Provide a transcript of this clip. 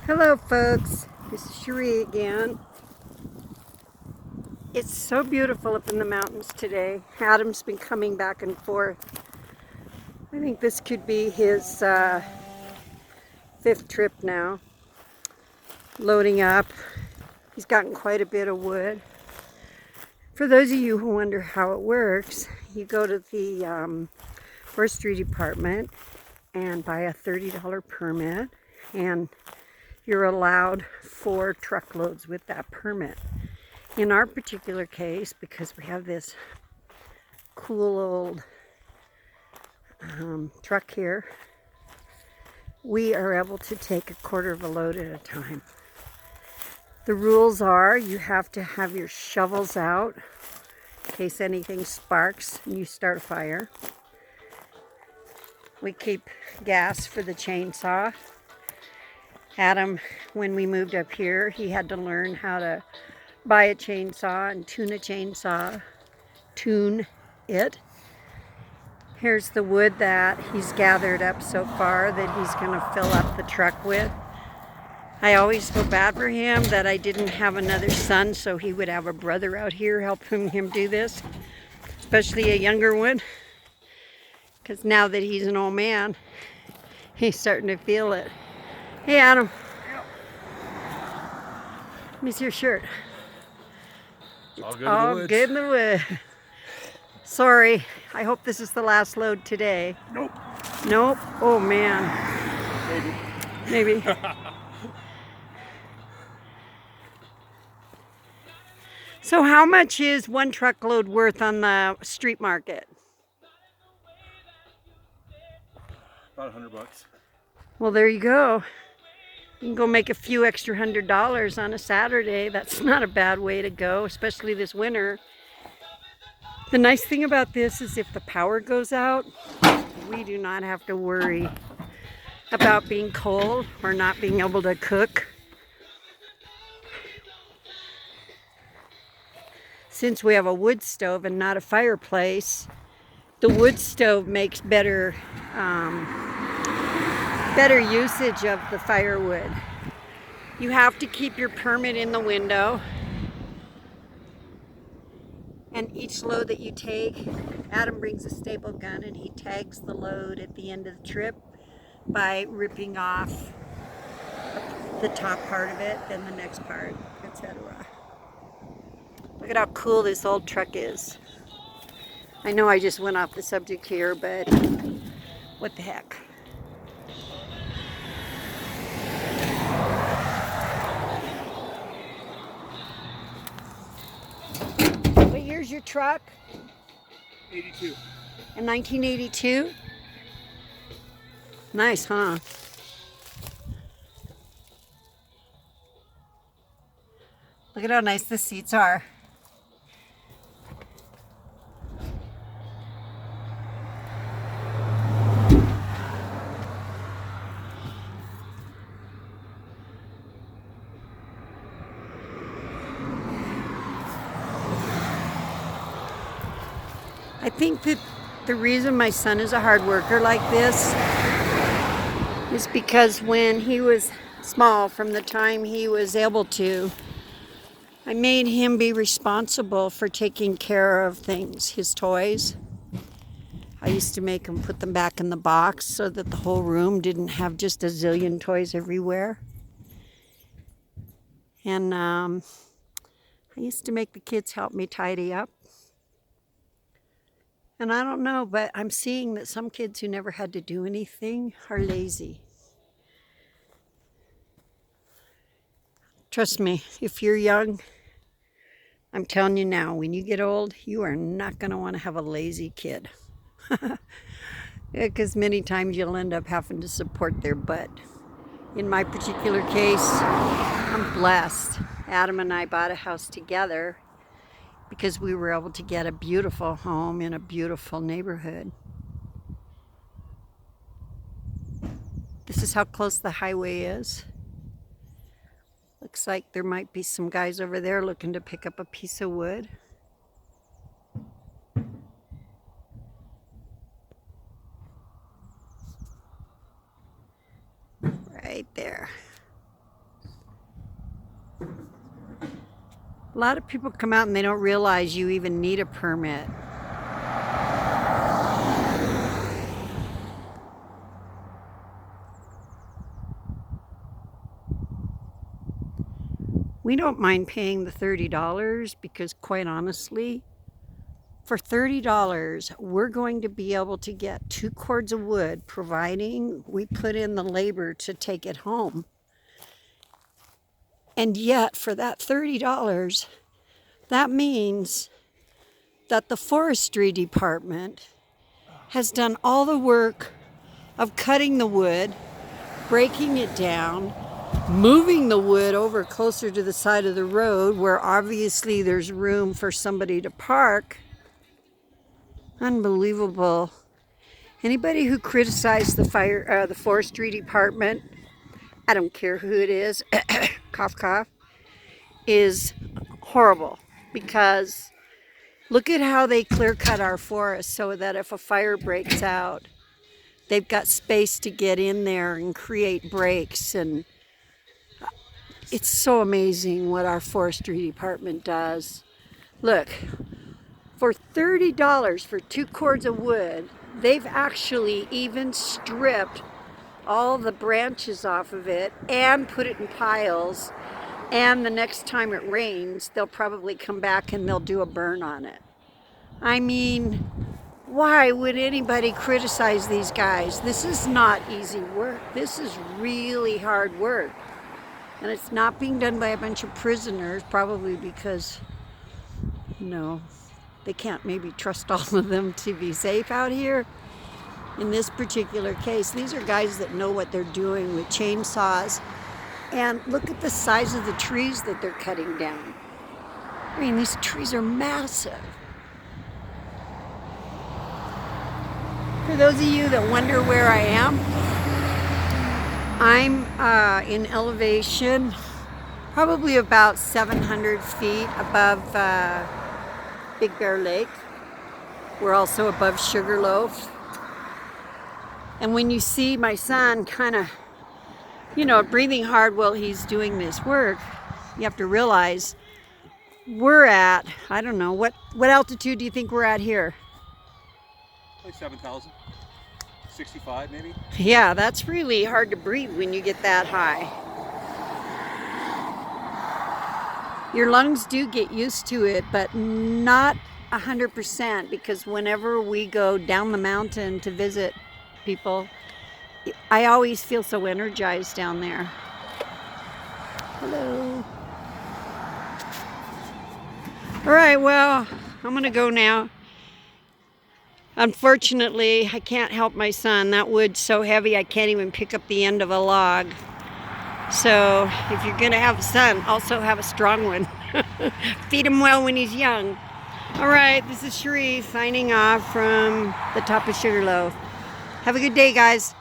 Hello folks, this is Cherie again. It's so beautiful up in the mountains today. Adam's been coming back and forth. I think this could be his fifth trip now. Loading up. He's gotten quite a bit of wood. For those of you who wonder how it works, you go to the forestry department and buy a $30 permit, and you're allowed 4 truckloads with that permit. In our particular case, because we have this cool old truck here, we are able to take a quarter of a load at a time. The rules are you have to have your shovels out in case anything sparks and you start a fire. We keep gas for the chainsaw. Adam, when we moved up here, he had to learn how to buy a chainsaw and tune a chainsaw. Tune it. Here's the wood that he's gathered up so far that he's going to fill up the truck with. I always feel bad for him that I didn't have another son so he would have a brother out here helping him do this, especially a younger one, because now that he's an old man, he's starting to feel it. Hey Adam, let me see your shirt. All good All in the woods. good in the wood. Sorry, I hope this is the last load today. Nope. Nope. Oh man. Maybe. So how much is 1 truckload worth on the street market? About $100. Well, there you go. You can go make a few extra $100 on a Saturday. That's not a bad way to go, especially this winter. The nice thing about this is if the power goes out, we do not have to worry about being cold or not being able to cook. Since we have a wood stove and not a fireplace, the wood stove makes better usage of the firewood. You have to keep your permit in the window, and each load that you take, Adam brings a staple gun and he tags the load at the end of the trip by ripping off the top part of it, then the next part, etc. Look at how cool this old truck is. I know I just went off the subject here, but what the heck. What year's your truck? 82. In 1982? Nice, huh? Look at how nice the seats are. I think that the reason my son is a hard worker like this is because when he was small, from the time he was able to, I made him be responsible for taking care of things, his toys. I used to make him put them back in the box so that the whole room didn't have just a zillion toys everywhere. And I used to make the kids help me tidy up. And I don't know, but I'm seeing that some kids who never had to do anything are lazy. Trust me, if you're young, I'm telling you now, when you get old, you are not going to want to have a lazy kid. Because many times you'll end up having to support their butt. In my particular case, I'm blessed. Adam and I bought a house together because we were able to get a beautiful home in a beautiful neighborhood. This is how close the highway is. Looks like there might be some guys over there looking to pick up a piece of wood. Right there. A lot of people come out and they don't realize you even need a permit. We don't mind paying the $30 because, quite honestly, for $30, we're going to be able to get 2 cords of wood, providing we put in the labor to take it home. And yet, for that $30, that means that the forestry department has done all the work of cutting the wood, breaking it down, moving the wood over closer to the side of the road where obviously there's room for somebody to park. Unbelievable. Anybody who criticized the forestry department, I don't care who it is, cough cough, is horrible, because look at how they clear cut our forest so that if a fire breaks out, they've got space to get in there and create breaks. And it's so amazing what our forestry department does. Look, for $30 for 2 cords of wood, they've actually even stripped all the branches off of it and put it in piles. And the next time it rains, they'll probably come back and they'll do a burn on it. I mean, why would anybody criticize these guys? This is not easy work. This is really hard work. And it's not being done by a bunch of prisoners, probably because, you know, they can't maybe trust all of them to be safe out here. In this particular case, these are guys that know what they're doing with chainsaws. And look at the size of the trees that they're cutting down. I mean, these trees are massive. For those of you that wonder where I am, I'm in elevation probably about 700 feet above Big Bear Lake. We're also above Sugarloaf. And when you see my son kind of, you know, breathing hard while he's doing this work, you have to realize we're at, I don't know, what altitude do you think we're at here? Like 7,000. 65 maybe? Yeah, that's really hard to breathe when you get that high. Your lungs do get used to it, but not 100%, because whenever we go down the mountain to visit people, I always feel so energized down there. Hello. All right, well, I'm gonna go now. Unfortunately, I can't help my son. That wood's so heavy I can't even pick up the end of a log. So if you're gonna have a son, also have a strong one. Feed him well when he's young. All right, this is Cherie signing off from the top of Sugarloaf. Have a good day, guys.